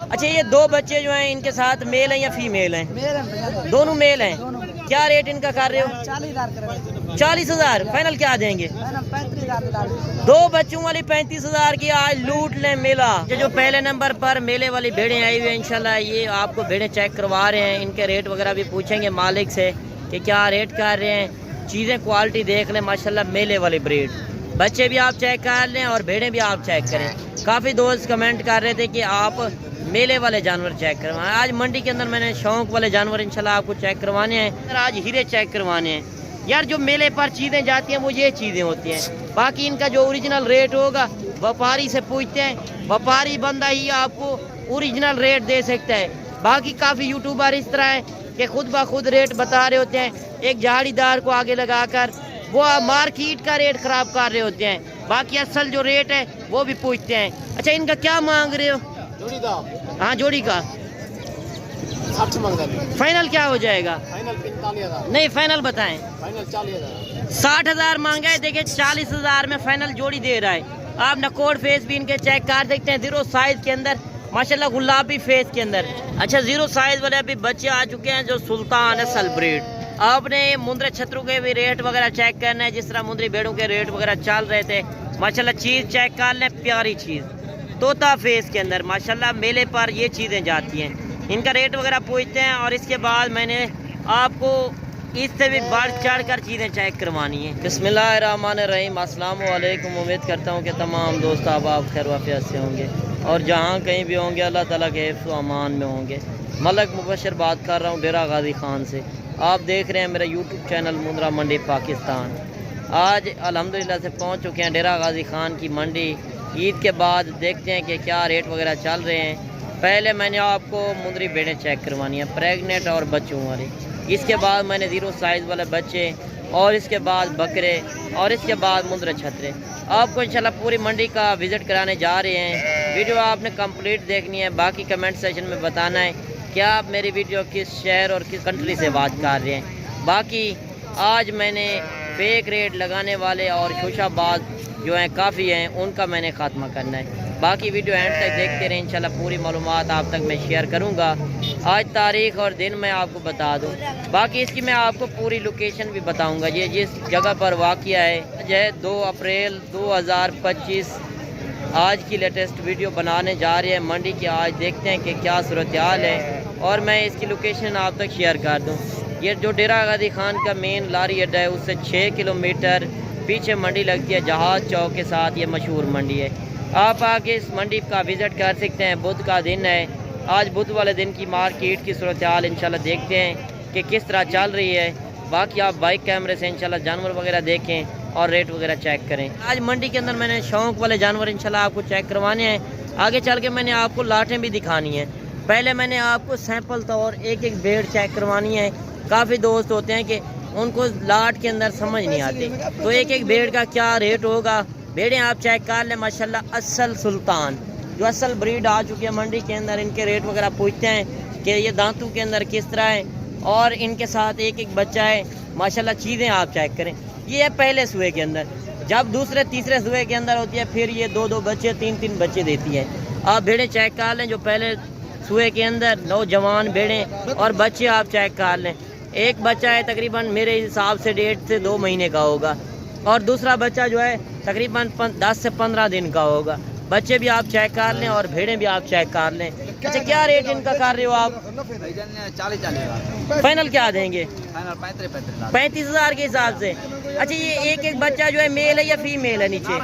अच्छा, ये दो बच्चे जो हैं इनके साथ मेल हैं या फीमेल हैं? मेल है, दोनों मेल हैं। क्या रेट इनका कर रहे हो? 40,000 40,000 फाइनल क्या देंगे? 35,000। दो बच्चों वाली 35,000 की आज लूट लें मेला। जो पहले नंबर पर मेले वाली भेड़ें आई हुई है, इंशाल्लाह ये आपको भेड़ें चेक करवा रहे हैं। इनके रेट वगैरह भी पूछेंगे मालिक से कि क्या रेट कर रहे हैं। चीज़ें क्वालिटी देख लें माशाल्लाह, मेले वाली ब्रीड। बच्चे भी आप चेक कर लें और भेड़ें भी आप चेक करें। काफ़ी दोस्त कमेंट कर रहे थे कि आप मेले वाले जानवर चेक करवाएं। आज मंडी के अंदर मैंने शौक वाले जानवर इंशाल्लाह आपको चेक करवाने हैं। आज हीरे चेक करवाने हैं यार। जो मेले पर चीज़ें जाती हैं वो ये चीज़ें होती हैं। बाकी इनका जो ओरिजिनल रेट होगा व्यापारी से पूछते हैं, व्यापारी बंदा ही आपको ओरिजिनल रेट दे सकता है। बाकी काफ़ी यूट्यूबर इस तरह है कि खुद ब खुद रेट बता रहे होते हैं, एक झाड़ीदार को आगे लगाकर वो मार्केट का रेट ख़राब कर रहे होते हैं। बाकी असल जो रेट है वो भी पूछते हैं। अच्छा, इनका क्या मांग रहे हो? जोड़ी का? हाँ, जोड़ी का 60 मांग रहा है। फाइनल क्या हो जाएगा? फाइनल 45,000। नहीं, फाइनल बताएं। फाइनल 40,000। 60,000 मांगा है। देखिए 40,000 में फाइनल जोड़ी दे रहा है। आप नकोड फेस भी इनके चेक कर सकते हैं, 0 साइज के अंदर माशाल्लाह, गुलाबी फेस के अंदर। अच्छा, 0 साइज वाले अभी बच्चे आ चुके हैं जो सुल्तान असल ब्रीड। आपने मुंद्रे छतरू के भी रेट वगैरह चेक करना है, जिस तरह मुंद्री भेड़ों के रेट वगैरह चल रहे थे माशाल्लाह। चीज़ चेक कर लें, प्यारी चीज़ तोता फेस के अंदर माशाल्लाह। मेले पर ये चीज़ें जाती हैं, इनका रेट वगैरह पूछते हैं और इसके बाद मैंने आपको इससे भी बढ़ चढ़ कर चीज़ें चेक करवानी है। बिस्मिल्लाहिर्रहमानिर्रहीम, अस्सलाम वालेकुम। उम्मीद करता हूँ कि तमाम दोस्त आप खैर वाफियत से होंगे और जहाँ कहीं भी होंगे अल्लाह ताला के हिफ्ज़ व अमान में होंगे। मलक मुबशर बात कर रहा हूँ डेरा गाजी खान से। आप देख रहे हैं मेरा यूट्यूब चैनल मुंद्रा मंडी पाकिस्तान। आज अल्हम्दुलिल्लाह से पहुँच चुके हैं डेरा गाजी खान की मंडी। ईद के बाद देखते हैं कि क्या रेट वगैरह चल रहे हैं। पहले मैंने आपको मुंद्री भेड़ें चेक करवानी है, प्रेग्नेंट और बच्चों वाली। इसके बाद मैंने 0 साइज़ वाले बच्चे और इसके बाद बकरे और इसके बाद मुंद्रे छतरे। आपको इंशाल्लाह पूरी मंडी का विज़िट कराने जा रहे हैं। वीडियो आपने कंप्लीट देखनी है। बाकी कमेंट सेशन में बताना है क्या आप मेरी वीडियो किस शहर और किस कंट्री से बात कर रहे हैं। बाकी आज मैंने फेक रेट लगाने वाले और खुशाबाज जो हैं काफ़ी हैं, उनका मैंने ख़ात्मा करना है। बाकी वीडियो एंड तक देखते रहें, इंशाल्लाह पूरी मालूमात आप तक मैं शेयर करूंगा। आज तारीख़ और दिन मैं आपको बता दूं। बाकी इसकी मैं आपको पूरी लोकेशन भी बताऊंगा। ये जिस जगह पर वाक़या है, आज है 2 अप्रैल 2025। आज की लेटेस्ट वीडियो बनाने जा रहे हैं मंडी की। आज देखते हैं कि क्या सूरत हाल है और मैं इसकी लोकेशन आप तक शेयर कर दूँ। ये जो डेरा गाजी खान का मेन लारी अड्डा है उससे 6 किलोमीटर पीछे मंडी लगती है, जहाज़ चौक के साथ ये मशहूर मंडी है। आप आके इस मंडी का विज़िट कर सकते हैं। बुध का दिन है, आज बुध वाले दिन की मार्केट की सूरत हाल इंशाल्लाह देखते हैं कि किस तरह चल रही है। बाकी आप बाइक कैमरे से इंशाल्लाह जानवर वगैरह देखें और रेट वगैरह चेक करें। आज मंडी के अंदर मैंने शौक वाले जानवर इंशाल्लाह आपको चेक करवाने हैं। आगे चल के मैंने आपको लाटें भी दिखानी है। पहले मैंने आपको सैंपल तौर एक भेड़ चेक करवानी है। काफ़ी दोस्त होते हैं कि उनको लाट के अंदर समझ नहीं आते, तो एक भेड़ का क्या रेट होगा। भेड़ें आप चेक कर लें माशाल्लाह, असल सुल्तान जो असल ब्रीड आ चुकी है मंडी के अंदर। इनके रेट वगैरह पूछते हैं कि ये दांतों के अंदर किस तरह है और इनके साथ एक बच्चा है माशाल्लाह। चीज़ें आप चेक करें। ये है पहले सुए के अंदर, जब दूसरे तीसरे सुए के अंदर होती है फिर ये 2-2 बच्चे 3-3 बच्चे देती है। आप भेड़ें चेक कर लें जो पहले सुए के अंदर नौजवान भेड़ें और बच्चे आप चेक कर लें। एक बच्चा है तकरीबन मेरे हिसाब से 1.5 से 2 महीने का होगा और दूसरा बच्चा जो है तकरीबन 10 से 15 दिन का होगा। बच्चे भी आप चेक कर लें और भेड़ें भी आप चेक कर लें। अच्छा, क्या रेट इनका कर रहे हो आप? 40,000। फाइनल क्या देंगे? 35,000 के हिसाब से। अच्छा, ये एक बच्चा जो है मेल है या फीमेल है नीचे?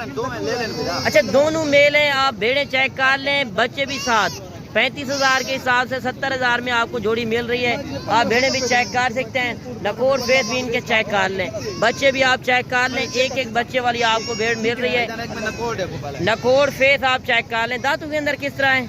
अच्छा, दोनों मेल हैं। आप भेड़ें चेक कर लें, बच्चे भी साथ। 35,000 के हिसाब से 70,000 में आपको जोड़ी मिल रही है। आप भेड़ें भी चेक कर सकते हैं, नकोर फेस भी इनके चेक कर लें, बच्चे भी आप चेक कर लें। एक बच्चे वाली आपको भेड़ मिल रही है। नकोर फेस आप चेक कर लें। दांतों के अंदर किस तरह है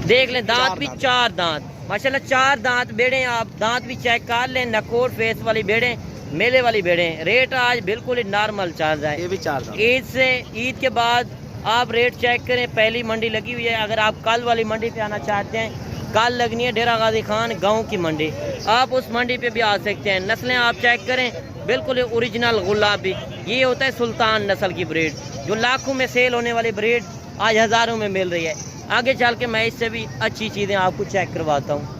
देख लें। दांत भी 4 दांत माशाल्लाह, 4 दांत भेड़ें। आप दांत भी चेक कर लें। नकोर फेस वाली भेड़ें, मेले वाली भेड़ें। रेट आज बिल्कुल ही नॉर्मल चल रहा है। ये भी 4 दांत। ईद के बाद आप रेट चेक करें। पहली मंडी लगी हुई है। अगर आप कल वाली मंडी पे आना चाहते हैं, कल लगनी है डेरा गाजी खान गांव की मंडी, आप उस मंडी पे भी आ सकते हैं। नस्लें आप चेक करें, बिल्कुल ओरिजिनल गुलाबी। ये होता है सुल्तान नस्ल की ब्रीड, जो लाखों में सेल होने वाली ब्रीड आज हज़ारों में मिल रही है। आगे चल के मैं इससे भी अच्छी चीज़ें आपको चेक करवाता हूँ।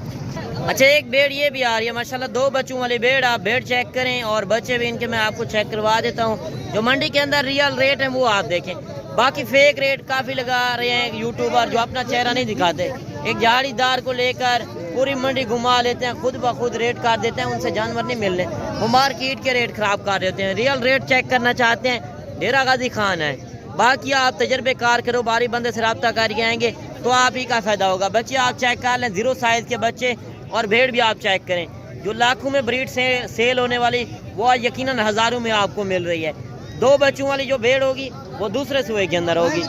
अच्छा एक भेड़ ये भी आ रही है माशाल्लाह, 2 बच्चों वाली भेड़। आप भेड़ चेक करें और बच्चे भी इनके मैं आपको चेक करवा देता हूँ। जो मंडी के अंदर रियल रेट है वो आप देखें, बाकी फेक रेट काफ़ी लगा रहे हैं यूट्यूबर जो अपना चेहरा नहीं दिखाते। एक झाड़ीदार को लेकर पूरी मंडी घुमा लेते हैं, खुद ब खुद रेट काट देते हैं, उनसे जानवर नहीं मिलने, वो मार्केट के रेट ख़राब कर देते हैं। रियल रेट चेक करना चाहते हैं, डेरा गाजी खान है। बाकी आप तजर्बेकार करो, बारी बंदे से रब्ता करके आएंगे तो आप ही का फ़ायदा होगा। बच्चे आप चेक कर लें, 0 साइज़ के बच्चे, और भेड़ भी आप चेक करें। जो लाखों में ब्रीड से सेल होने वाली वो यकीनन हज़ारों में आपको मिल रही है। 2 बच्चों वाली जो भेड़ होगी वो दूसरे सुए के अंदर होगी।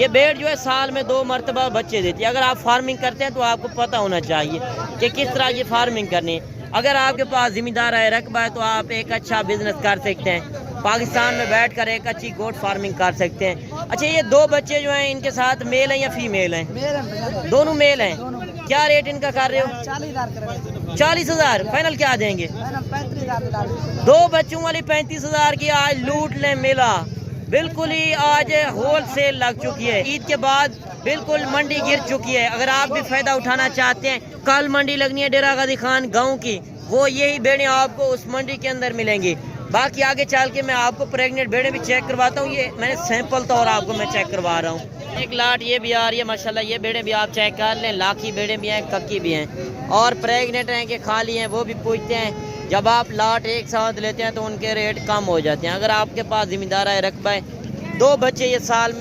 ये भेड़ जो है साल में 2 मरतबा बच्चे देती है। अगर आप फार्मिंग करते हैं तो आपको पता होना चाहिए कि किस तरह की फार्मिंग करनी है। अगर आपके पास ज़िम्मेदार है, रकबा है, तो आप एक अच्छा बिजनेस कर सकते हैं। पाकिस्तान में बैठकर एक अच्छी गोट फार्मिंग कर सकते हैं। अच्छा ये 2 बच्चे जो हैं इनके साथ मेल हैं या फीमेल हैं? दोनों मेल हैं। क्या रेट इनका कर रहे हो? 40,000 फाइनल क्या देंगे? 2 बच्चों वाली 35,000 की आज लूट लें मेला। बिल्कुल ही आज होल सेल लग चुकी है। ईद के बाद बिल्कुल मंडी गिर चुकी है। अगर आप भी फायदा उठाना चाहते हैं, कल मंडी लगनी है डेरा गाजी खान गाँव की, वो यही भेड़ें आपको उस मंडी के अंदर मिलेंगी। बाकी आगे चल के मैं आपको प्रेग्नेंट भेड़ें भी चेक करवाता हूँ। ये मैंने सैंपल तौर आपको मैं चेक करवा रहा हूँ। एक लाट ये भी आ रही है माशाल्लाह, ये भेड़ें भी आप चेक कर लें। लाखी भेड़ें भी हैं, कक्की भी हैं, और प्रेग्नेंट हैं कि खाली हैं वो भी पूछते हैं। जब आप लाट एक साथ लेते हैं तो उनके रेट कम हो जाते हैं। अगर आपके पास ज़िम्मेदार है, रकबा है, 2 बच्चे ये साल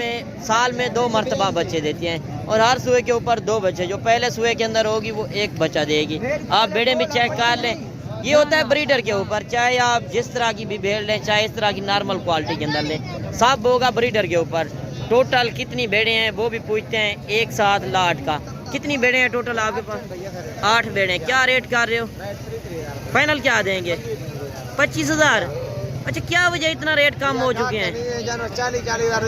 में 2 मरतबा बच्चे देती हैं, और हर सुए के ऊपर 2 बच्चे। जो पहले सुए के अंदर होगी वो 1 बच्चा देगी। आप भेड़ें भी चेक कर लें। ये होता है ब्रीडर के ऊपर, चाहे आप जिस तरह की भी भेड़ लें, चाहे इस तरह की नॉर्मल क्वालिटी के अंदर लें, सब होगा ब्रीडर के ऊपर। टोटल कितनी भेड़ें हैं वो भी पूछते हैं एक साथ लाट का। कितनी भेड़ें हैं टोटल आपके पास? 8 भेड़ें। क्या रेट कर रहे हो? फाइनल क्या देंगे? 25,000। अच्छा क्या वजह इतना रेट कम हो चुके हैं? 40,000।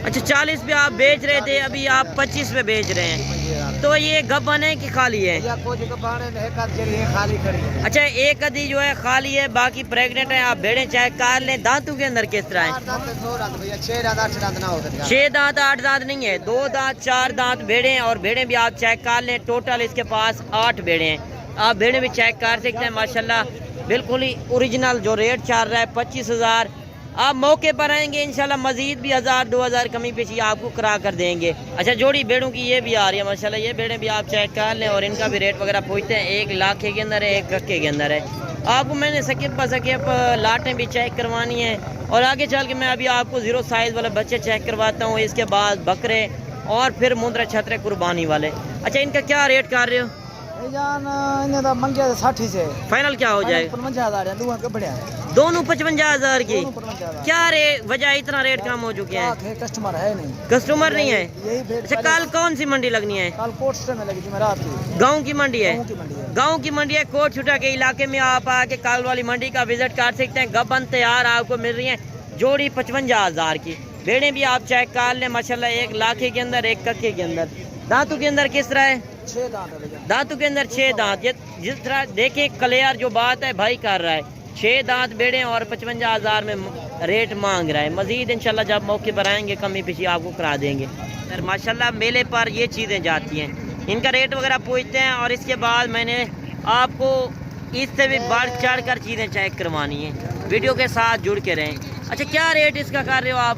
अच्छा 40 पे आप बेच रहे थे, अभी आप 25 पे बेच रहे हैं। तो ये गबन है कि खाली है? अच्छा एक आधी जो है खाली है, बाकी प्रेग्नेंट है। आप भेड़ें चेक कर लें। दांतों के अंदर किस तरह है? 6 दांत 8 दांत नहीं है, 2 दांत 4 दांत भेड़ें। और भेड़ें भी आप चेक कर लें। टोटल इसके पास 8 भेड़ें हैं। आप भेड़ें भी चेक कर सकते हैं माशाल्लाह। बिल्कुल ही ओरिजिनल जो रेट चल रहा है 25,000। आप मौके पर आएंगे इंशाल्लाह मजीद भी 1000-2000 कमी पेशी आपको करा कर देंगे। अच्छा जोड़ी भेड़ों की ये भी आ रही है माशाल्लाह। ये भेड़ें भी आप चेक कर लें, और इनका भी रेट वगैरह पूछते हैं। 1 लाख के अंदर है, 1 कक्के के अंदर है। आपको मैंने सकिप लाटें भी चेक करवानी है, और आगे चल के मैं अभी आपको 0 साइज़ वाले बच्चे चेक करवाता हूँ। इसके बाद बकरे, और फिर मुंदरे छतरे कुर्बानी वाले। अच्छा इनका क्या रेट कर रहे हो? मंगे 60 से फाइनल क्या हो जाएगा? 55,000। दोनों 55,000 की। क्या रेट वजह इतना रेट कम हो चुके हैं? कस्टमर है नहीं। कस्टमर नहीं है। अच्छा कल कौन सी मंडी लगनी है? कल कोट में लगी थी, रात की। गाँव की मंडी है? गाँव की मंडी है। कोट छुटा के इलाके में आप आके कल वाली मंडी का विजिट कर सकते हैं। गबन तैयार आपको मिल रही है, जोड़ी 55,000 की। भेड़ें भी आप चेक कर लें माशाल्लाह। 1 लाखे के अंदर, 1 कक्के के अंदर। दांतों के अंदर किस तरह है? 6 दांत है। दांतों के अंदर 6 दांत। ये जिस तरह देखें क्लियर जो बात है भाई कर रहा है। 6 दांत भेड़ें और 55,000 में रेट मांग रहा है। मजीद इंशाल्लाह जब मौके पर आएंगे कमी पेशी आपको करा देंगे। सर माशाल्लाह मेले पर ये चीज़ें जाती हैं, इनका रेट वगैरह पूछते हैं, और इसके बाद मैंने आपको इससे भी बढ़ चढ़ कर चीज़ें चेक करवानी है। वीडियो के साथ जुड़ के रहें। अच्छा क्या रेट इसका कर रहे हो आप?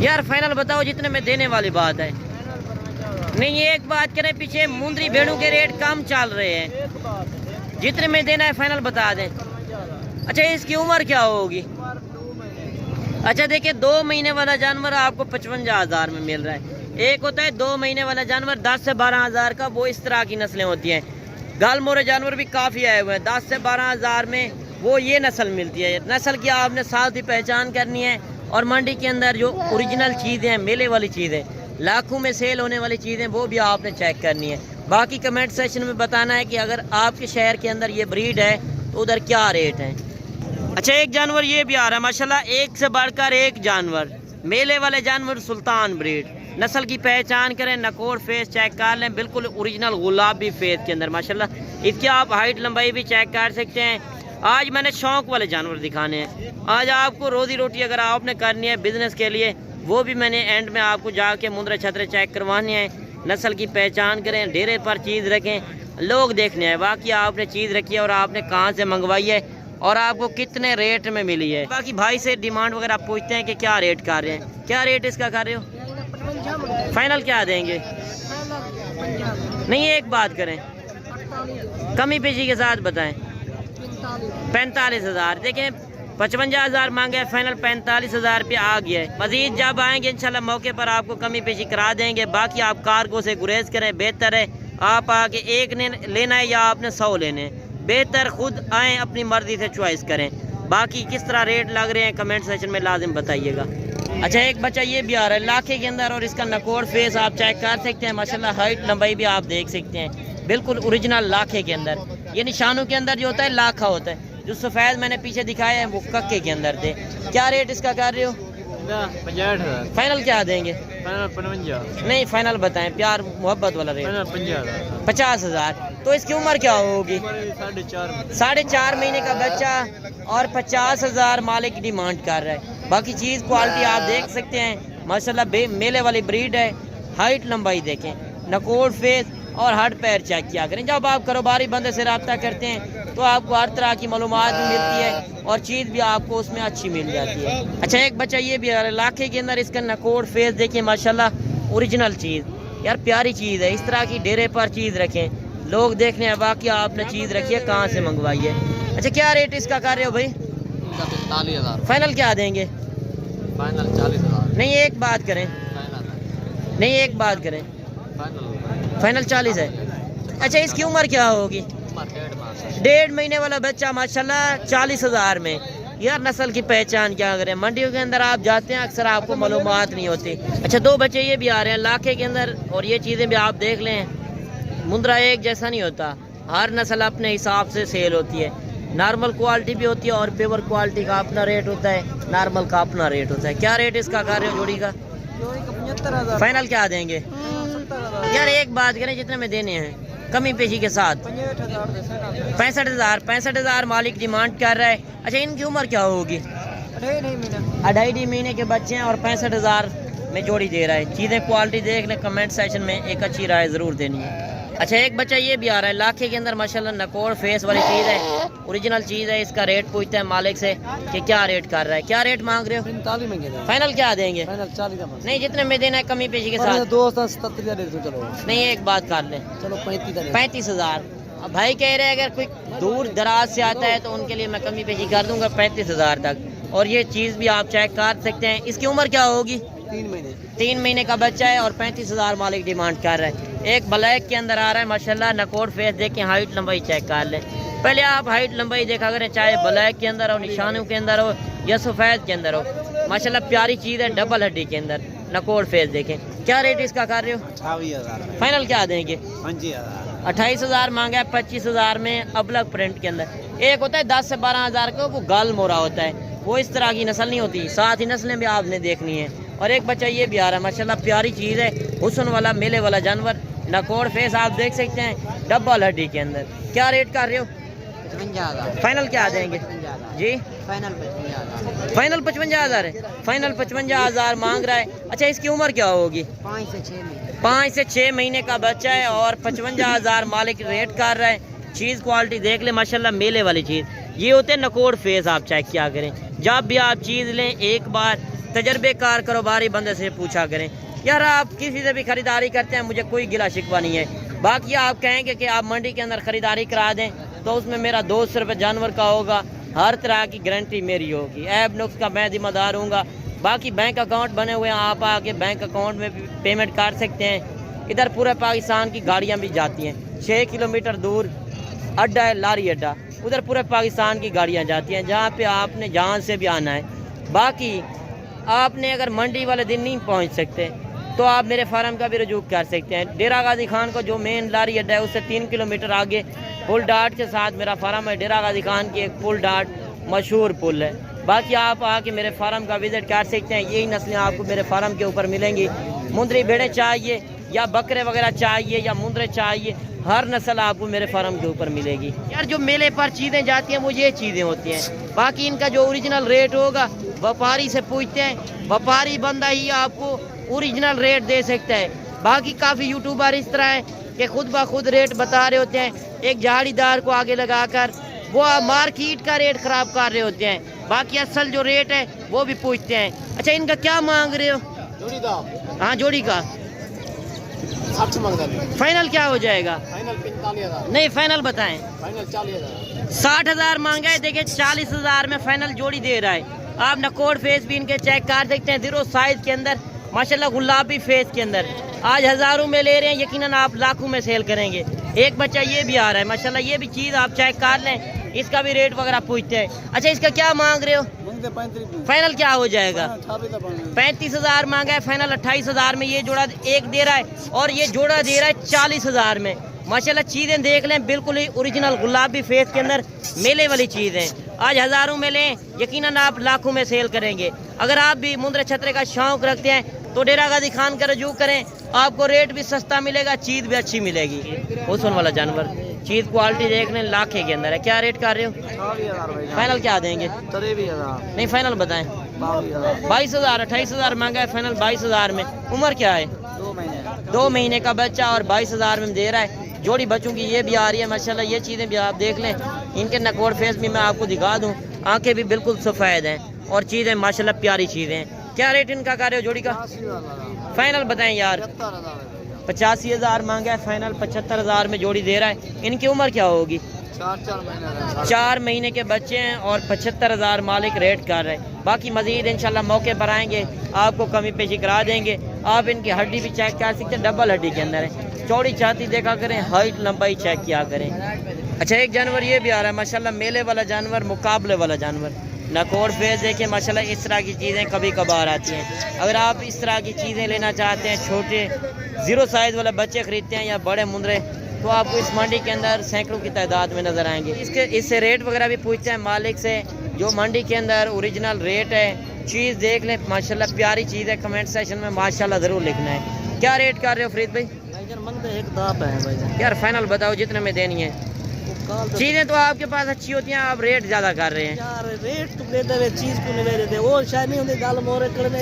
यार फाइनल बताओ, जितने में देने वाली बात है। नहीं एक बात करें, पीछे मुंदरी भेड़ों के रेट कम चल रहे हैं। जितने में देना है फाइनल बता दें। अच्छा इसकी उम्र क्या होगी? अच्छा देखिए 2 महीने वाला जानवर आपको 55,000 में मिल रहा है। एक होता है 2 महीने वाला जानवर 10 से 12,000 का, वो इस तरह की नस्लें होती हैं। गाल मोरे जानवर भी काफ़ी आए हुए हैं। 10 से 12,000 में वो ये नस्ल मिलती है। नस्ल की आपने साथ ही पहचान करनी है, और मंडी के अंदर जो ओरिजिनल चीज़ें हैं, मेले वाली चीज़ें, लाखों में सेल होने वाली चीज़ें, वो भी आपने चेक करनी है। बाकी कमेंट सेक्शन में बताना है कि अगर आपके शहर के अंदर ये ब्रीड है तो उधर क्या रेट है। अच्छा एक जानवर ये भी आ रहा है माशाल्लाह, एक से बढ़कर एक जानवर, मेले वाले जानवर सुल्तान ब्रीड। नस्ल की पहचान करें, नकोर फेस चेक कर लें, बिल्कुल ओरिजिनल गुलाबी फेस के अंदर माशाल्लाह। इसकी आप हाइट लंबाई भी चेक कर सकते हैं। आज मैंने शौक वाले जानवर दिखाने हैं। आज आपको रोजी रोटी अगर आपने करनी है बिजनेस के लिए, वो भी मैंने एंड में आपको जाके मुंद्रे छतरे चेक करवाने हैं, नस्ल की पहचान करें, डेरे पर चीज़ रखें, लोग देखने हैं बाकी आपने चीज़ रखी है और आपने कहाँ से मंगवाई है और आपको कितने रेट में मिली है। बाकी भाई से डिमांड वगैरह पूछते हैं कि क्या रेट कर रहे हैं, क्या रेट इसका कर रहे हो, फाइनल क्या देंगे? नहीं एक बात करें, कमी पेशी के साथ बताएं। 45,000 देखें, 55,000 मांगे, फाइनल 45,000 रुपये आ गया है। मजीद जब आएंगे इंशाल्लाह मौके पर आपको कमी पेशी करा देंगे। बाकी आप कार्गो से गुरेज करें, बेहतर है आप आके एक ने लेना है या आपने 100 लेने हैं, बेहतर खुद आएँ अपनी मर्जी से चॉइस करें। बाकी किस तरह रेट लग रहे हैं कमेंट सेक्शन में लाजिम बताइएगा। अच्छा एक बच्चा ये भी आ रहा है लाखे के अंदर और इसका नकोड़ फेस आप चेक कर सकते हैं, माशाल्लाह हाइट लंबाई भी आप देख सकते हैं, बिल्कुल ओरिजिनल लाखे के अंदर। ये निशानों के अंदर जो होता है लाखा होता है, जो सफ़ेद मैंने पीछे दिखाया है वो कक्के के अंदर थे। क्या रेट इसका कर रहे हो? 65,000 फाइनल क्या देंगे? 55,000 नहीं फाइनल बताएं, प्यार मोहब्बत वाला रेट। 50,000 50,000। तो इसकी उम्र क्या होगी? 4.5 महीने का बच्चा और 50,000 मालिक की डिमांड कर रहा है। बाकी चीज़ क्वालिटी आप देख सकते हैं माशाल्लाह मेले वाली ब्रीड है। हाइट लंबाई देखें, नकोड़ फेस और हड पैर चेक किया करें। जब आप कारोबारी बंदे से रब्ता करते हैं तो आपको हर तरह की मालूमात भी मिलती है और चीज़ भी आपको उसमें अच्छी मिल जाती है। अच्छा एक बच्चा ये भी इलाके के अंदर, इसका नकोड़ फेस देखिए माशाल्लाह ओरिजिनल चीज़, यार प्यारी चीज़ है। इस तरह की डेरे पर चीज़ रखें, लोग देखने हैं बाकी आपने चीज़ रखी है कहाँ से मंगवाई है। अच्छा क्या रेट इसका कर रहे हो भाई? 45,000 फाइनल क्या देंगे? फाइनल 40,000 नहीं एक बात करें, नहीं एक बात करें, फाइनल 40 है। अच्छा इसकी उम्र क्या होगी? 1.5 महीने वाला बच्चा माशाल्लाह 40,000 में। यार नस्ल की पहचान क्या करें, मंडियों के अंदर आप जाते हैं अक्सर आपको मालूमात नहीं होती। अच्छा दो बच्चे ये भी आ रहे हैं लाखे के अंदर और ये चीज़ें भी आप देख लें, मुंद्रा एक जैसा नहीं होता, हर नस्ल अपने हिसाब से सेल होती है। नॉर्मल क्वालिटी भी होती है और पेवर क्वालिटी का अपना रेट होता है, नॉर्मल का अपना रेट होता है। क्या रेट इसका कर रहे हो जोड़ी का? 75,000। फाइनल क्या देंगे? यार एक बात करें, जितने में देने हैं कमी पेशी के साथ 65,000 मालिक डिमांड कर रहा है। अच्छा इनकी उम्र क्या होगी? 2.5 महीने के बच्चे हैं और 65,000 में जोड़ी दे रहा है। चीज़ें क्वालिटी देख लें, कमेंट सेक्शन में एक अच्छी राय ज़रूर देनी है। अच्छा एक बच्चा ये भी आ रहा है लाखे के अंदर माशाल्लाह नकोड़ फेस वाली चीज़ है, ओरिजिनल चीज़ है। इसका रेट पूछते हैं मालिक से कि क्या रेट कर रहा है, क्या रेट मांग रहे हो? 45 में फाइनल क्या देंगे? फाइनल 40 का। नहीं जितने में देना है कमी पेशी के साथ। दोस्त 77,000 चलो। नहीं एक बात कर लें, चलो 35,000। अब भाई कह रहे हैं अगर कोई दूर दराज से आता है तो उनके लिए मैं कमी पेशी कर दूंगा 35,000 तक। और ये चीज़ भी आप चेक कर सकते हैं। इसकी उम्र क्या होगी? 3 महीने का बच्चा है और 35,000 मालिक डिमांड कर रहा है। एक ब्लैक के अंदर आ रहा है माशाल्लाह, नकोड़ फेस देखें, हाइट लंबाई चेक कर लें। पहले आप हाइट लंबाई देखा करें, चाहे ब्लैक के अंदर हो, निशानों के अंदर हो या सफ़ेद के अंदर हो, माशाल्लाह प्यारी चीज़ है। डबल हड्डी के अंदर नकोड़ फेस देखें। क्या रेट इसका कर रहे हो? 28,000। फाइनल क्या देंगे? 25,000। 28,000 मांगा है 25,000 में अबलग प्रिंट के अंदर। एक होता है 10 से 12,000 का, वो गाल मोरा होता है, वो इस तरह की नस्ल नहीं होती। साथ ही नस्लें भी आपने देखनी है। और एक बच्चा ये भी आ रहा है माशाल्लाह प्यारी चीज़ है, हुस्न वाला मेले वाला जानवर, नकोड़ फेस आप देख सकते हैं, डबल हड्डी के अंदर। क्या रेट कर रहे हो? 55,000। फाइनल क्या देंगे जी? फाइनल 55,000। फाइनल 55,000 है, फाइनल 55,000 मांग रहा है। अच्छा इसकी उम्र क्या होगी? 5 से 6 महीने। 5 से 6 महीने का बच्चा है और 55,000 मालिक रेट कर रहा है। चीज़ क्वालिटी देख ले माशाल्लाह मेले वाली चीज़। ये होते हैं नकोड़ फेस, आप चेक किया करें। जब भी आप चीज़ लें एक बार तजर्बेकार कारोबारी बंदे से पूछा करें। यार आप किसी से भी खरीदारी करते हैं, मुझे कोई गिला शिकवा नहीं है। बाकी आप कहेंगे कि आप मंडी के अंदर ख़रीदारी करा दें तो उसमें मेरा 200 रुपये जानवर का होगा, हर तरह की गारंटी मेरी होगी, ऐब नुक्स का मैं जिम्मेदार हूँगा। बाकी बैंक अकाउंट बने हुए हैं, आप आके बैंक अकाउंट में भी पेमेंट कर सकते हैं। इधर पूरे पाकिस्तान की गाड़ियाँ भी जाती हैं, 6 किलोमीटर दूर अड्डा है, लारी अड्डा, उधर पूरे पाकिस्तान की गाड़ियाँ जाती हैं, जहाँ पे आपने जहाँ से भी आना है। बाकी आपने अगर मंडी वाले दिन नहीं पहुँच सकते तो आप मेरे फार्म का भी रुजू कर सकते हैं। डेरा गाजी खान को जो मेन लारी अड्डा है उससे 3 किलोमीटर आगे पुल डाट के साथ मेरा फार्म है। डेरा गाजी खान की एक पुल डाट मशहूर पुल है। बाकी आप आके मेरे फार्म का विज़िट कर सकते हैं। यही नस्लें आपको मेरे फार्म के ऊपर मिलेंगी। मुंदरी भेड़ें चाहिए या बकरे वगैरह चाहिए या मुंदरे चाहिए, हर नस्ल आपको मेरे फार्म के ऊपर मिलेगी। यार जो मेले पर चीज़ें जाती हैं वो ये चीज़ें होती हैं। बाकी इनका जो ओरिजिनल रेट होगा व्यापारी से पूछते हैं, व्यापारी बंदा ही आपको ओरिजिनल रेट दे सकता है। बाकी काफ़ी यूट्यूबर इस तरह है कि खुद ब खुद रेट बता रहे होते हैं, एक झाड़ीदार को आगे लगाकर वो मार्केट का रेट ख़राब कर रहे होते हैं। बाकी असल जो रेट है वो भी पूछते हैं। अच्छा, इनका क्या मांग रहे हो? जोड़ी का हाँ, जोड़ी का 60 मांग रहे हैं। फाइनल क्या हो जाएगा? फाइनल 45,000। नहीं, फाइनल बताएं। फाइनल 40,000। 60,000 मांगा है, देखिए 40,000 में फाइनल जोड़ी दे रहा है। आप नकोड फेस भी इनके चेक कर सकते हैं, 0 साइज के अंदर माशाल्लाह गुलाबी फेस के अंदर। आज हज़ारों में ले रहे हैं, यकीनन आप लाखों में सेल करेंगे। एक बच्चा ये भी आ रहा है माशाल्लाह, ये भी चीज़ आप चेक कर लें, इसका भी रेट वगैरह पूछते हैं। अच्छा, इसका क्या मांग रहे हो? फाइनल क्या हो जाएगा? 35,000 मांगा है, फाइनल 28,000 में ये जोड़ा एक दे रहा है और ये जोड़ा दे रहा है 40,000 में। माशाल्लाह चीज़ें देख लें, बिल्कुल ही ओरिजिनल गुलाबी फेस के अंदर मेले वाली चीज़ है। आज हज़ारों में लें, यकीनन आप लाखों में सेल करेंगे। अगर आप भी मुंदरे छतरे का शौक रखते हैं तो डेरा गाजी खान का रजू करें, आपको रेट भी सस्ता मिलेगा, चीज़ भी अच्छी मिलेगी। हुस्न वाला जानवर, चीज़ क्वालिटी देख लें, लाखे के अंदर है। क्या रेट कर रहे हो? 40,000। फाइनल क्या देंगे? 23,000। नहीं, फाइनल बताएं। 22,000। 28,000 मांगा है, फाइनल 22,000 में। उम्र क्या है? 2 महीने। 2 महीने का बच्चा और 22,000 में दे रहा है। जोड़ी बच्चों की ये भी आ रही है माशाल्लाह, ये चीज़ें भी आप देख लें। इनके नकोड़ फेस भी मैं आपको दिखा दूं, आंखें भी बिल्कुल सफ़ेद हैं और चीज़ें माशाल्लाह प्यारी चीज़ें हैं। क्या रेट इनका कर रहे हो जोड़ी का? 80,000। फाइनल बताएं यार। 75,000। 85,000 मांगा है, फाइनल 75,000 में जोड़ी दे रहा है। इनकी उम्र क्या होगी? 4 महीने। 4 महीने के बच्चे हैं और 75,000 मालिक रेट कर रहे हैं। बाकी मजीद इंशाल्लाह मौके पर आएंगे, आपको कमी पेशी करा देंगे। आप इनकी हड्डी भी चेक कर सकते हैं, डबल हड्डी के अंदर है। चौड़ी छाती देखा करें, हाइट लंबाई चेक किया करें। अच्छा, एक जानवर ये भी आ रहा है माशाल्लाह, मेले वाला जानवर, मुकाबले वाला जानवर। नकोड़ फेस देखें माशाल्लाह, इस तरह की चीज़ें कभी कभार आती हैं। अगर आप इस तरह की चीज़ें लेना चाहते हैं, छोटे 0 साइज़ वाले बच्चे ख़रीदते हैं या बड़े मुंदरे, तो आपको इस मंडी के अंदर सैकड़ों की तादाद में नज़र आएंगे। इससे रेट वगैरह भी पूछते हैं मालिक से, जो मंडी के अंदर ओरिजिनल रेट है। चीज़ देख लें माशाल्लाह, प्यारी चीज़ है। कमेंट सेक्शन में माशाल्लाह ज़रूर लिखना है। क्या रेट कर रहे हो फरीद भाई? एक दाप है भाई यार फाइनल बताओ जितने में देनी है। चीज़ें तो आपके पास अच्छी होती हैं, आप रेट ज़्यादा कर रहे हैं। यार रेट तो दे दे, चीज को नहीं दे देते। वो शायद नहीं होती गल मोरे करने।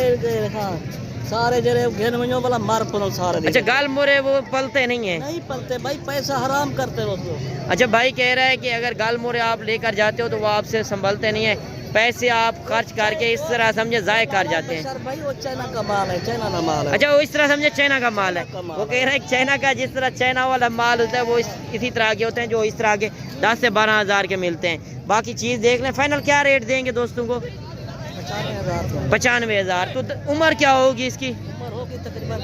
हां, सारे जरे घेन में वाला मार पड़ो सारे। अच्छा, गाल मोरे वो पलते नहीं है? नहीं पलते भाई, पैसा हराम करते हो तो। अच्छा, भाई कह रहा है कि अगर गाल मोरे आप लेकर जाते हो तो वो आपसे संभलते नहीं है, पैसे आप खर्च करके इस तरह समझे ज़ाय कर जाते हैं। सर भाई वो चाइना का माल है, चाइना का माल है। अच्छा, वो इस तरह समझे चाइना का माल है। वो कह रहे हैं चाइना का, जिस तरह चाइना वाला माल होता है वो इसी तरह के होते हैं, जो इस तरह के 10 से 12,000 के मिलते हैं। बाकी चीज़ देख लें। फाइनल क्या रेट देंगे दोस्तों को? 95,000। तो उम्र क्या होगी इसकी? होगी तकरीबन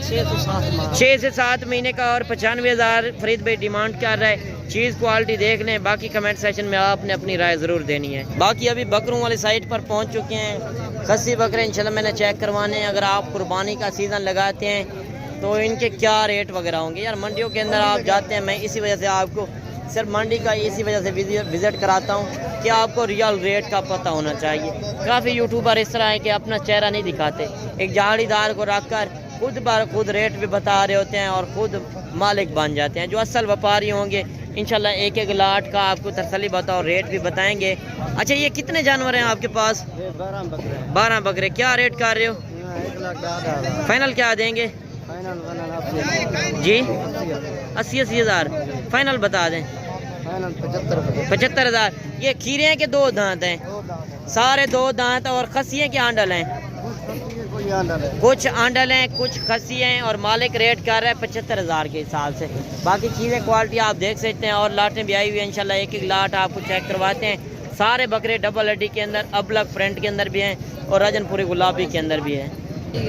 6 से 7 महीने का और 95,000 फरीद भाई डिमांड कर रहा है। चीज़ क्वालिटी देख लें। बाकी कमेंट सेक्शन में आपने अपनी राय ज़रूर देनी है। बाकी अभी बकरों वाली साइट पर पहुंच चुके हैं। खस्सी बकरे इंशाल्लाह मैंने चेक करवाने हैं। अगर आप कुर्बानी का सीज़न लगाते हैं तो इनके क्या रेट वगैरह होंगे। यार मंडियों के अंदर आप जाते हैं, मैं इसी वजह से आपको सिर्फ मंडी का इसी वजह से विज़िट कराता हूँ कि आपको रियल रेट का पता होना चाहिए। काफ़ी यूट्यूबर इस तरह है कि अपना चेहरा नहीं दिखाते, एक झाड़ीदार को रख कर खुद बार खुद रेट भी बता रहे होते हैं और खुद मालिक बन जाते हैं। जो असल व्यापारी होंगे इंशाल्लाह एक एक लाट का आपको तसल्ली बताओ, रेट भी बताएंगे। अच्छा, ये कितने जानवर हैं आपके पास? 12 बकरे। क्या रेट कर रहे हो? 1,10,000। फाइनल क्या देंगे? जी 80,000 फाइनल बता दें। 75,000। ये खीरे हैं कि 2 दांत हैं? सारे 2 दांत और खस्सियाँ के आंडल हैं? कुछ आंडल हैं, कुछ खस्सी हैं और मालिक रेट कर रहा है 75,000 के हिसाब से। बाकी चीज़ें क्वालिटी आप देख सकते हैं और लाटें भी आई हुई हैं इंशाल्लाह। एक एक लाट आपको चेक करवाते हैं। सारे बकरे डबल हड्डी के अंदर, अबलग प्रिंट के अंदर भी हैं और रजनपुरी गुलाबी के अंदर भी है।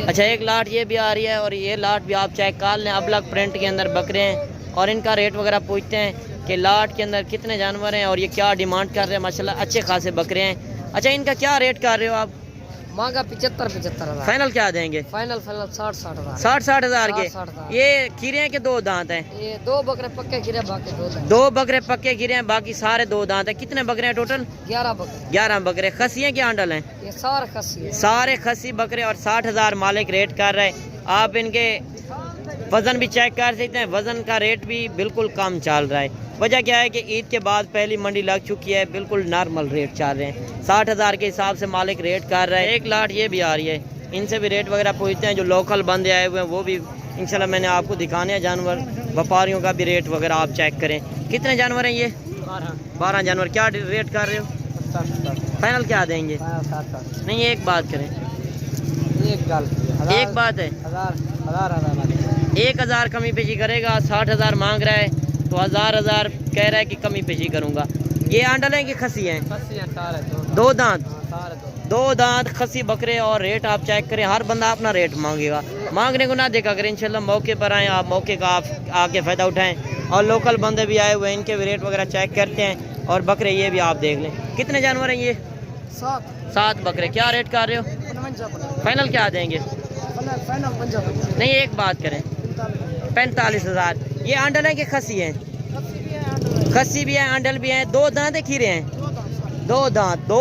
अच्छा, एक लाट ये भी आ रही है और ये लाट भी आप चेक कर लें, अबलग प्रिंट के अंदर बकरे हैं और इनका रेट वगैरह पूछते हैं कि लाट के अंदर कितने जानवर हैं और ये क्या डिमांड कर रहे हैं। माशाल्लाह अच्छे खासे बकरे हैं। अच्छा, इनका क्या रेट कर रहे हो आप? मांगा 75,000। फाइनल क्या देंगे? फाइनल 60,000। 60,000 के। 60,000। ये खीरे हैं कि 2 दांत हैं? ये 2 बकरे पक्के गिरे, बाकी 2 दांत। 2 बकरे पक्के गिरे हैं, बाकी सारे 2 दांत हैं। कितने बकरे हैं टोटल? 11 बकरे। 11 बकरे। खस्सियाँ के आंडल हैं? ये सारे खस्सी है। सारे खस्सी बकरे और 60,000 मालिक रेट कर रहे हैं। आप इनके वज़न भी चेक कर सकते हैं, वज़न का रेट भी बिल्कुल कम चल रहा है। वजह क्या है कि ईद के बाद पहली मंडी लग चुकी है, बिल्कुल नॉर्मल रेट चल रहे हैं। 60,000 के हिसाब से मालिक रेट कर रहा है। एक लाट ये भी आ रही है, इनसे भी रेट वगैरह पूछते हैं। जो लोकल बंदे आए हुए हैं वो भी इंशाल्लाह मैंने आपको दिखाने हैं जानवर। व्यापारियों का भी रेट वगैरह आप चेक करें। कितने जानवर हैं ये? 12 जानवर। क्या रेट कर रहे हो? फाइनल क्या देंगे? नहीं एक बात करें, एक बात है, 1000 कमी पेशी करेगा। 60,000 मांग रहा है तो 1000 कह रहा है कि कमी पेशी करूँगा। ये आंडल हैं कि खसी हैं? दो दांत, दो दांत खसी बकरे। और रेट आप चेक करें, हर बंदा अपना रेट मांगेगा, मांगने को ना देखा करें। इंशाल्लाह मौके पर आएँ आप, मौके का आप आके फ़ायदा उठाएं। और लोकल बंदे भी आए हुए हैं, इनके भी रेट वगैरह चेक करते हैं। और बकरे ये भी आप देख लें। कितने जानवर हैं ये? 7 बकरे। क्या रेट कर रहे हो? फाइनल क्या देंगे? नहीं एक बात करें, 45,000। ये आंडल है कि खसी हैं? खसी भी है, आंडल भी है। दो दांत खीरे हैं? दो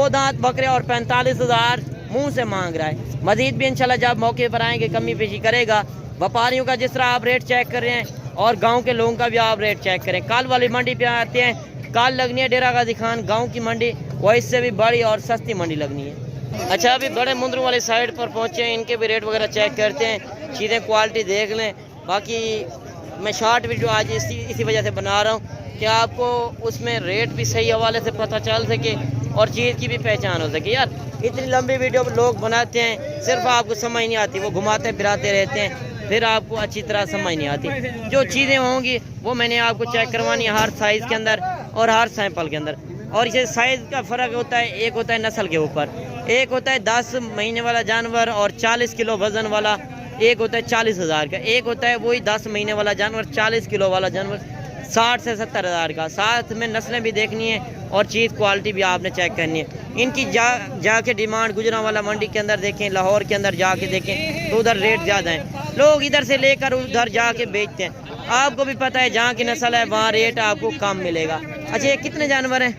दांत बकरे। और 45,000 मुंह से मांग रहा है। मजीद भी इंशाल्लाह जब मौके पर आएंगे कमी पेशी करेगा। व्यापारियों का जिस तरह आप रेट चेक कर रहे हैं और गांव के लोगों का भी आप रेट चेक करें। कल वाली मंडी पे आते हैं, कल लगनी है डेरा गाजी खान गाँव की मंडी, वो इससे भी बड़ी और सस्ती मंडी लगनी है। अच्छा अभी बड़े मुंद्रों वाली साइड पर पहुँचे हैं, इनके भी रेट वगैरह चेक करते हैं, चीज़ें क्वालिटी देख लें। बाकी मैं शॉर्ट वीडियो आज इसी वजह से बना रहा हूँ कि आपको उसमें रेट भी सही हवाले से पता चल सके और चीज़ की भी पहचान हो सके। यार इतनी लंबी वीडियो लोग बनाते हैं, सिर्फ आपको समझ नहीं आती, वो घुमाते फिराते रहते हैं, फिर आपको अच्छी तरह समझ नहीं आती। जो चीज़ें होंगी वो मैंने आपको चेक करवानी है, हर साइज़ के अंदर और हर सैंपल के अंदर। और इसे साइज़ का फ़र्क होता है, एक होता है नस्ल के ऊपर, एक होता है 10 महीने वाला जानवर और 40 किलो वज़न वाला, एक होता है 40,000 का, एक होता है वही 10 महीने वाला जानवर 40 किलो वाला जानवर 60 से 70,000 का। साथ में नस्लें भी देखनी है और चीज़ क्वालिटी भी आपने चेक करनी है। इनकी जाके डिमांड गुजरांवाला मंडी के अंदर देखें, लाहौर के अंदर जाके देखें तो उधर रेट ज़्यादा है। लोग इधर से लेकर उधर जाके बेचते हैं। आपको भी पता है जहाँ की नस्ल है वहाँ रेट आपको कम मिलेगा। अच्छा ये कितने जानवर हैं?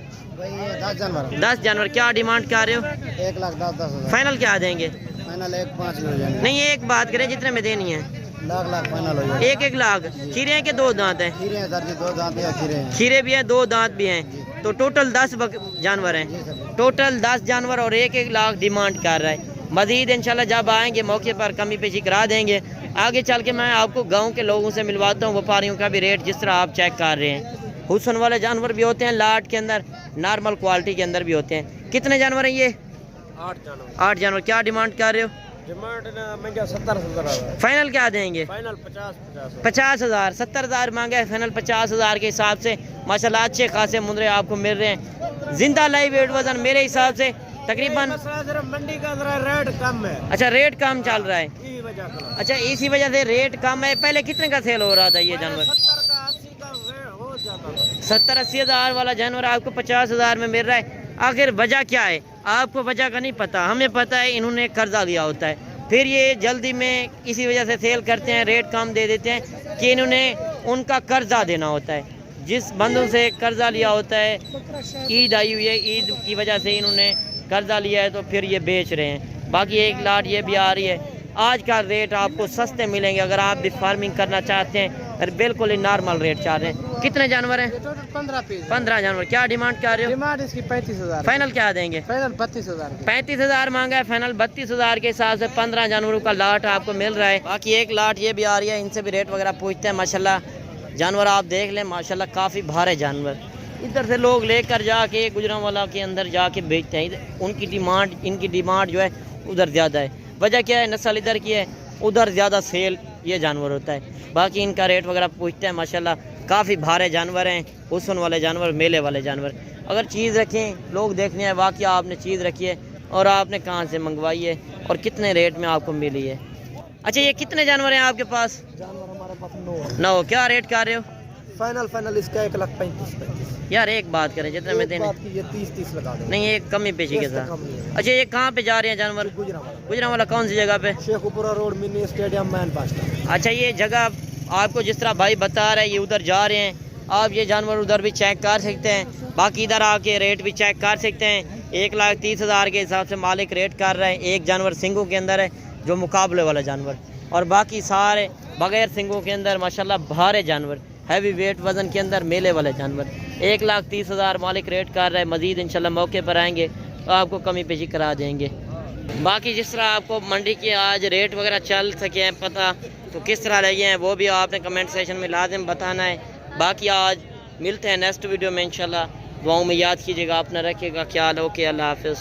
10 जानवर। क्या डिमांड कर रहे हो? 1,10,10,000। फाइनल क्या देंगे? फाइनल 1,5 हो जाएंगे। नहीं एक बात करें, जितने में देनी है? लाख फाइनल हो जाएगा। 1 लाख। खीरे हैं कि 2 दांत हैं? खीरे हैं सर जी, 2 दांत या खीरे हैं। खीरे भी हैं, 2 दांत भी हैं, तो टोटल 10 जानवर हैं। टोटल 10 जानवर और 1 लाख डिमांड कर रहा है। मजीद इंशाल्लाह जब आएंगे मौके पर कमी पेशी करा देंगे। आगे चल के मैं आपको गांव के लोगों से मिलवाता हूँ, व्यापारियों का भी रेट जिस तरह आप चेक कर रहे हैं। हुस्न वाले जानवर भी होते हैं, लाट के अंदर, नॉर्मल क्वालिटी के अंदर भी होते हैं। कितने जानवर हैं ये? 8 जानवर। क्या डिमांड कर रहे हो? डिमांड 70,000। फाइनल क्या देंगे? फाइनल 50,000। 70,000 मांगे है, फाइनल 50,000 के हिसाब से माशाल्लाह अच्छे खासे मुंदरे आपको मिल रहे हैं। जिंदा लाइव वेट वजन मेरे हिसाब से तकरीबन मंडी का रेट कम है। अच्छा रेट कम चल रहा है। अच्छा इसी वजह से रेट कम है। पहले कितने का सेल हो रहा था ये जानवर? 70-80 हज़ार वाला जानवर आपको 50,000 में मिल रहा है। आखिर वजह क्या है? आपको वजह का नहीं पता, हमें पता है। इन्होंने कर्जा लिया होता है, फिर ये जल्दी में इसी वजह से सेल करते हैं, रेट कम दे देते हैं कि इन्होंने उनका कर्जा देना होता है। जिस बंदों से कर्जा लिया होता है, ईद आई हुई है, ईद की वजह से इन्होंने कर्जा लिया है तो फिर ये बेच रहे हैं। बाकी 1 लाख ये भी आ रही है। आज का रेट आपको सस्ते मिलेंगे अगर आप भी फार्मिंग करना चाहते हैं, और बिल्कुल ही नॉर्मल रेट चाह रहे हैं। कितने जानवर हैं? 15 जानवर। क्या डिमांड कर रहे हो? डिमांड इसकी 35,000। फाइनल क्या देंगे? फाइनल 32,000। 35,000 मांगा है, फाइनल 32,000 के हिसाब से 15 जानवरों का लाट आपको मिल रहा है। बाकी 1 लाट ये भी आ रही है, इनसे भी रेट वगैरह पूछते हैं। माशाल्लाह जानवर आप देख लें, माशाल्लाह काफ़ी भारे जानवर। इधर से लोग लेकर जाके गुजरांवाला के अंदर जाके बेचते हैं। उनकी डिमांड, इनकी डिमांड जो है उधर ज़्यादा है। वजह क्या है? नस्ल इधर की है, उधर ज़्यादा सेल ये जानवर होता है। बाकी इनका रेट वगैरह पूछते हैं। माशाल्लाह काफ़ी भारे जानवर हैं, हुस्न वाले जानवर, मेले वाले जानवर। अगर चीज़ रखें, लोग देखने हैं वाकई आपने चीज़ रखी है और आपने कहाँ से मंगवाई है और कितने रेट में आपको मिली है। अच्छा ये कितने जानवर हैं आपके पास? जानवर हमारे पास 9। क्या रेट कर रहे हो? फाइनल इसका 1,35,000। यार एक बात करें, जितने में देने 30 लगा दो। नहीं, एक कमी पेशी के साथ। अच्छा ये कहाँ पे जा रहे हैं जानवर? गुजरांवाला। कौन सी जगह पे? Sheikhupura road, mini stadium, man pasta. अच्छा ये जगह आपको जिस तरह भाई बता रहे हैं, ये उधर जा रहे हैं, आप ये जानवर उधर भी चेक कर सकते हैं। बाकी इधर आके रेट भी चेक कर सकते हैं। 1,30,000 के हिसाब से मालिक रेट कर रहा है। एक जानवर सिंगों के अंदर है जो मुकाबले वाला जानवर, और बाकी सारे बगैर सिंगों के अंदर माशाल्लाह भारे जानवर, हैवी वेट वज़न के अंदर मेले वाले जानवर। 1,30,000 मालिक रेट कर रहा है। मज़ीद इंशाल्लाह मौके पर आएंगे तो आपको कमी पेशी करा देंगे। बाकी जिस तरह आपको मंडी के आज रेट वगैरह चल सके हैं पता, तो किस तरह लगे हैं वो भी आपने कमेंट सेशन में लाजिम बताना है। बाकी आज मिलते हैं नेक्स्ट वीडियो में इंशाल्लाह। दुआओं में याद कीजिएगा, अपना रखिएगा ख्याल। ओके, अल्लाह हाफिज़।